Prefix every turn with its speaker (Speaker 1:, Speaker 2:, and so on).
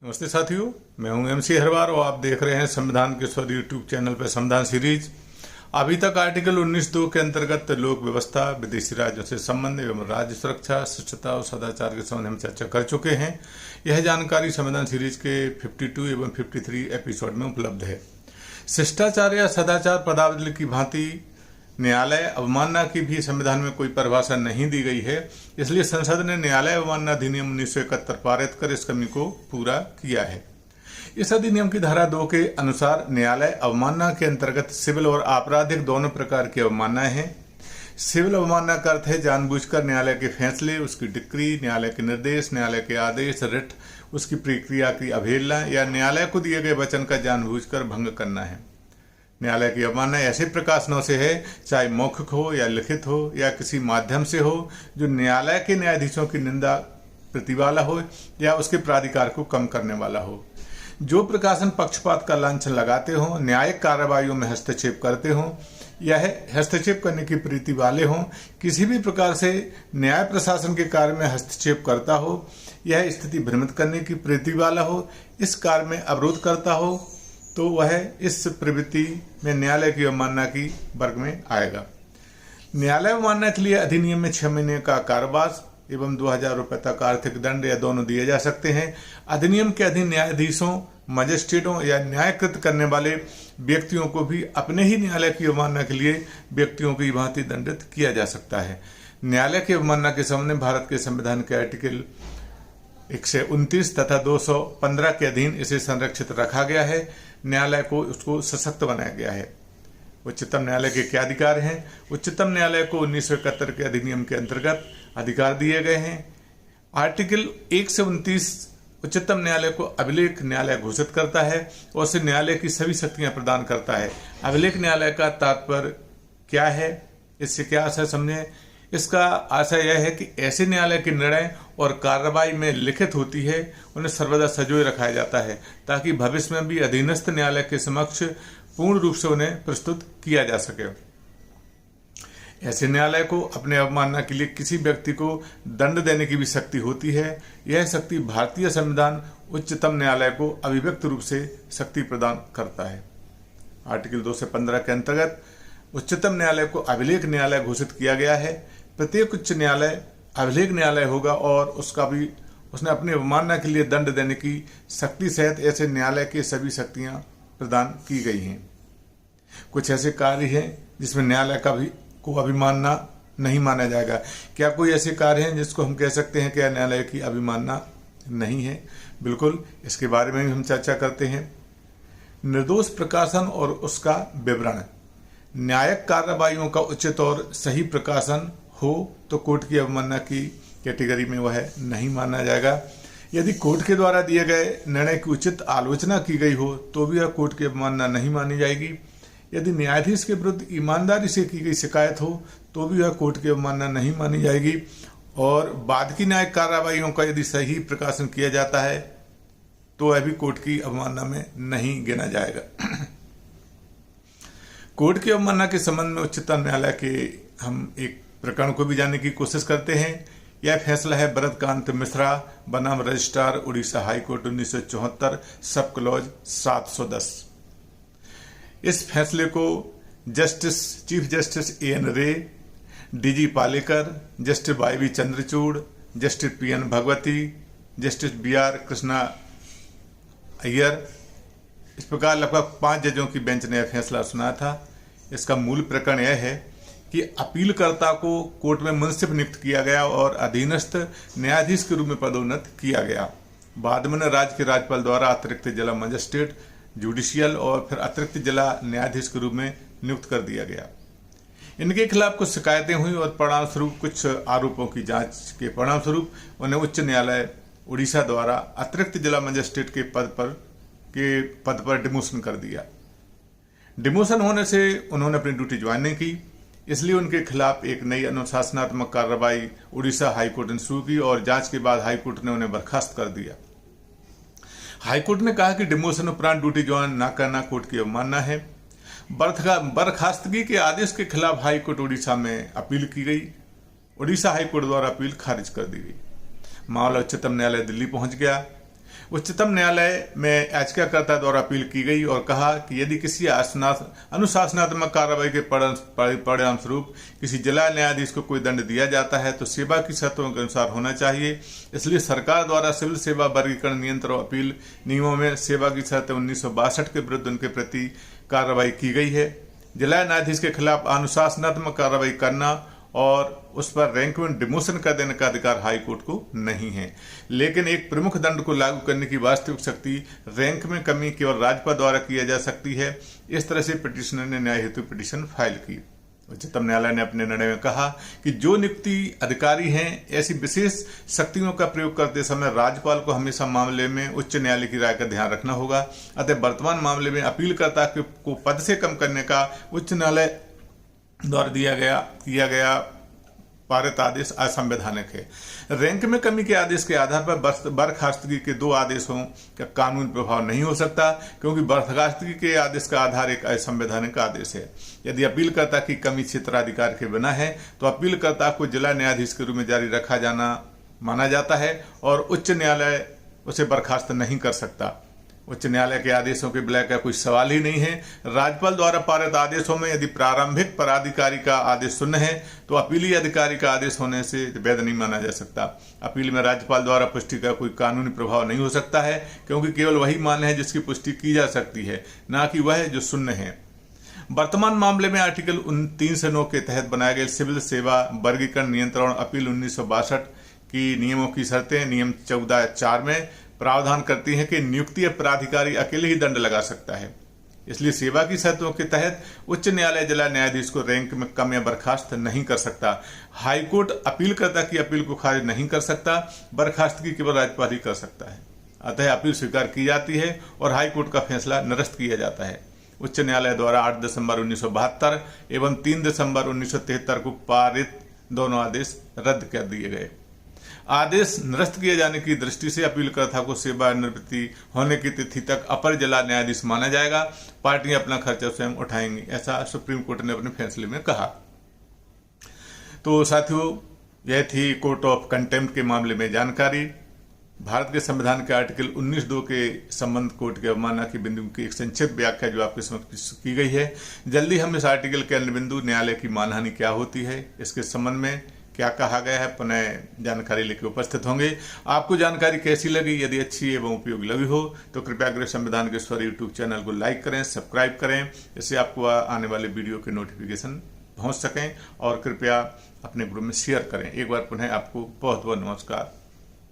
Speaker 1: नमस्ते साथियों, मैं हूं MC हरवार और आप देख रहे हैं संविधान के स्वर यूट्यूब चैनल पर संविधान सीरीज। अभी तक आर्टिकल 19(2) के अंतर्गत लोक व्यवस्था, विदेशी राज्यों से संबंध एवं राज्य सुरक्षा, शिष्टता और सदाचार के संबंध में चर्चा कर चुके हैं। यह जानकारी संविधान सीरीज के 52 एवं 53 एपिसोड में उपलब्ध है। शिष्टाचार या सदाचार पदावली की भांति न्यायालय अवमानना की भी संविधान में कोई परिभाषा नहीं दी गई है, इसलिए संसद ने न्यायालय अवमानना अधिनियम 1971 पारित कर इस कमी को पूरा किया है। इस अधिनियम की धारा 2 के अनुसार न्यायालय अवमानना के अंतर्गत सिविल और आपराधिक दोनों प्रकार की अवमाननाएं हैं। सिविल अवमानना का अर्थ है जानबूझकर न्यायालय के फैसले, उसकी डिक्री, न्यायालय के निर्देश, न्यायालय के आदेश, रिट, उसकी प्रक्रिया की अवहेलना या न्यायालय को दिए गए वचन का जानबूझकर भंग करना है। न्यायालय की अवमानना ऐसे प्रकाशनों से है, चाहे मौखिक हो या लिखित हो या किसी माध्यम से हो, जो न्यायालय के न्यायाधीशों की निंदा प्रति वाला हो या उसके प्राधिकार को कम करने वाला हो। जो प्रकाशन पक्षपात का लांछन लगाते हो, न्यायिक कार्रवाइयों में हस्तक्षेप करते हो या हस्तक्षेप करने की प्रीति वाले हों, किसी भी प्रकार से न्याय प्रशासन के कार्य में हस्तक्षेप करता हो, यह स्थिति भ्रमित करने की प्रीति वाला हो, इस कार्य में अवरोध करता हो, तो वह इस प्रवृत्ति में न्यायालय की अवमानना की वर्ग में आएगा। न्यायालय अवमानना के लिए अधिनियम में 6 महीने का कारावास एवं 2000 रुपए तक आर्थिक दंड या दोनों दिए जा सकते हैं। अधिनियम के अधीन न्यायाधीशों, मजिस्ट्रेटों या न्यायकृत करने वाले व्यक्तियों को भी अपने ही न्यायालय की अवमानना के लिए व्यक्तियों की भांति दंडित किया जा सकता है। न्यायालय की अवमानना के संबंध में भारत के संविधान के आर्टिकल 129 तथा 215 के अधीन इसे संरक्षित रखा गया है। न्यायालय को उसको सशक्त बनाया गया है। उच्चतम न्यायालय के क्या अधिकार हैं? उच्चतम न्यायालय को 1971 के अधिनियम के अंतर्गत अधिकार दिए गए हैं। आर्टिकल 1 से 29 उच्चतम न्यायालय को अभिलेख न्यायालय घोषित करता है और उसे न्यायालय की सभी शक्तियां प्रदान करता है। अभिलेख न्यायालय का तात्पर्य क्या है, इससे क्या आशय समझें? इसका आशय यह है कि ऐसे न्यायालय के निर्णय और कार्रवाई में लिखित होती है, उन्हें सर्वदा सजोए रखा जाता है ताकि भविष्य में भी अधीनस्थ न्यायालय के समक्ष पूर्ण रूप से उन्हें प्रस्तुत किया जा सके। ऐसे न्यायालय को अपने अवमानना के लिए किसी व्यक्ति को दंड देने की भी शक्ति होती है। यह शक्ति भारतीय संविधान उच्चतम न्यायालय को अभिव्यक्त रूप से शक्ति प्रदान करता है। आर्टिकल 2 से 15 के अंतर्गत उच्चतम न्यायालय को अभिलेख न्यायालय घोषित किया गया है। प्रत्येक उच्च न्यायालय अभिलेख न्यायालय होगा और उसने अपनी अवमानना के लिए दंड देने की शक्ति सहित ऐसे न्यायालय की सभी शक्तियां प्रदान की गई हैं। कुछ ऐसे कार्य हैं जिसमें न्यायालय को अभिमानना नहीं माना जाएगा। क्या कोई ऐसे कार्य हैं जिसको हम कह सकते हैं कि न्यायालय की अभिमानना नहीं है? बिल्कुल, इसके बारे में भी हम चर्चा करते हैं। निर्दोष प्रकाशन और उसका विवरण। न्यायिक कार्रवाइयों का उचित और सही प्रकाशन हो तो कोर्ट की अवमानना की कैटेगरी में वह नहीं माना जाएगा। यदि कोर्ट के द्वारा दिए गए निर्णय की उचित आलोचना की गई हो तो भी वह कोर्ट की अवमानना नहीं मानी जाएगी। यदि न्यायाधीश के विरुद्ध ईमानदारी से की गई शिकायत हो तो भी वह कोर्ट की अवमानना नहीं मानी जाएगी। और बाद की न्यायिक कार्रवाइयों का यदि सही प्रकाशन किया जाता है तो वह भी कोर्ट की अवमानना में नहीं गिना जाएगा। कोर्ट की अवमानना के संबंध में उच्चतम न्यायालय के हम एक प्रकरण को भी जानने की कोशिश करते हैं। यह फैसला है भरतकांत मिश्रा बनाम registrar Orissa high court 1974 sub clause 710। इस फैसले को चीफ जस्टिस AN रे, DG Palekar, justice YV Chandrachud, justice PN Bhagwati, justice BR Krishna Iyer, इस प्रकार लगभग 5 जजों की बेंच ने यह फैसला सुनाया था। इसका मूल प्रकरण यह है कि अपीलकर्ता को कोर्ट में मुंसिफ नियुक्त किया गया और अधीनस्थ न्यायाधीश के रूप में पदोन्नत किया गया। बाद में राज्य के राज्यपाल द्वारा अतिरिक्त जिला मजिस्ट्रेट, जुडिशियल और फिर अतिरिक्त जिला न्यायाधीश के रूप में नियुक्त कर दिया गया। इनके खिलाफ कुछ शिकायतें हुई और परिणामस्वरूप कुछ आरोपों की जांच के परिणामस्वरूप उन्हें उच्च न्यायालय उड़ीसा द्वारा अतिरिक्त जिला मजिस्ट्रेट के पद पर डिमोशन कर दिया। डिमोशन होने से उन्होंने अपनी ड्यूटी ज्वाइन नहीं की, इसलिए उनके खिलाफ एक नई अनुशासनात्मक कार्रवाई उड़ीसा हाईकोर्ट ने शुरू की और जांच के बाद हाईकोर्ट ने उन्हें बर्खास्त कर दिया। हाईकोर्ट ने कहा कि डिमोशन उपरांत ड्यूटी ज्वाइन न करना कोर्ट की अवमानना है। बर्खास्तगी के आदेश के खिलाफ हाईकोर्ट उड़ीसा में अपील की गई। उड़ीसा हाईकोर्ट द्वारा अपील खारिज कर दी गई। मामला उच्चतम न्यायालय दिल्ली पहुंच गया। उच्चतम न्यायालय में याचिकाकर्ता द्वारा अपील की गई और कहा कि यदि किसी अनुशासनात्मक कार्रवाई के परिणाम स्वरूप किसी जिला न्यायाधीश को कोई दंड दिया जाता है तो सेवा की शर्तों के अनुसार होना चाहिए। इसलिए सरकार द्वारा सिविल सेवा वर्गीकरण नियंत्रण और अपील नियमों में सेवा की शर्तें 1962 के विरुद्ध उनके प्रति कार्रवाई की गई है। जिला न्यायाधीश के खिलाफ अनुशासनात्मक कार्रवाई करना और उस पर रैंक में डिमोशन कर देने का अधिकार हाई कोर्ट को नहीं है, लेकिन एक प्रमुख दंड को लागू करने की वास्तविक शक्ति रैंक में कमी केवल राज्यपाल द्वारा किया जा सकती है। इस तरह से पिटिशनर ने न्याय हेतु पिटिशन फाइल की। उच्चतम न्यायालय ने अपने निर्णय में कहा कि जो नियुक्ति अधिकारी हैं ऐसी विशेष शक्तियों का प्रयोग करते समय राज्यपाल को हमेशा मामले में उच्च न्यायालय की राय का ध्यान रखना होगा। अतः वर्तमान मामले में अपीलकर्ता को पद से कम करने का उच्च न्यायालय द्वारा किया गया पारित आदेश असंवैधानिक है। रैंक में कमी के आदेश के आधार पर बर्खास्तगी के 2 आदेशों का कानूनी प्रभाव नहीं हो सकता, क्योंकि बर्खास्तगी के आदेश का आधार एक असंवैधानिक आदेश है। यदि अपीलकर्ता की कमी क्षेत्राधिकार के बिना है तो अपीलकर्ता को जिला न्यायाधीश के रूप में जारी रखा जाना माना जाता है और उच्च न्यायालय उसे बर्खास्त नहीं कर सकता। उच्च न्यायालय के आदेशों के विलय का कोई सवाल ही नहीं है। राज्यपाल द्वारा पारित आदेशों में यदि प्रारंभिक पदाधिकारी का आदेश शून्य है तो अपीली अधिकारी का आदेश होने से वैध नहीं माना जा सकता। अपील में राज्यपाल द्वारा पुष्टि का कोई कानूनी प्रभाव नहीं हो सकता है, क्योंकि केवल वही मान्य है जिसकी पुष्टि की जा सकती है, न कि वह जो शून्य है। वर्तमान मामले में आर्टिकल 309 के तहत बनाए गए सिविल सेवा वर्गीकरण नियंत्रण अपील 1962 की नियमों की शर्तें नियम 14(4) में प्रावधान करती हैं कि नियुक्ति प्राधिकारी अकेले ही दंड लगा सकता है। इसलिए सेवा की शर्तों के तहत उच्च न्यायालय जिला न्यायाधीश को रैंक में कम या बर्खास्त नहीं कर सकता। हाईकोर्ट अपीलकर्ता की अपील को खारिज नहीं कर सकता, बर्खास्तगी केवल राज्यपाल ही कर सकता है। अतः अपील स्वीकार की जाती है और हाईकोर्ट का फैसला निरस्त किया जाता है। उच्च न्यायालय द्वारा 8 दिसंबर 1972 एवं 3 दिसंबर 1973 को पारित दोनों आदेश रद्द कर दिए गए। आदेश निरस्त किए जाने की दृष्टि से अपीलकर्ता को सेवानिवृत्ति होने की तिथि तक अपर जिला न्यायाधीश माना जाएगा। पार्टियां अपना खर्चा स्वयं उठाएंगी, ऐसा सुप्रीम कोर्ट ने अपने फैसले में कहा। तो साथियों, यह थी कोर्ट ऑफ कंटेम्प्ट के मामले में जानकारी। भारत के संविधान के आर्टिकल 19(2) के संबंध कोर्ट की अवमानना की बिंदु की एक संक्षिप्त व्याख्या जो आपके समक्ष की गई है। जल्दी हम इस आर्टिकल के अन्य बिंदु, न्यायालय की मानहानि क्या होती है, इसके संबंध में क्या कहा गया है, पुनः जानकारी लेकर उपस्थित होंगे। आपको जानकारी कैसी लगी? यदि अच्छी एवं उपयोगी लगी हो तो कृपया गृह संविधान के स्वर यूट्यूब चैनल को लाइक करें, सब्सक्राइब करें, इससे आपको आने वाले वीडियो के नोटिफिकेशन पहुंच सकें, और कृपया अपने ग्रुप में शेयर करें। एक बार पुनः आपको बहुत बहुत नमस्कार।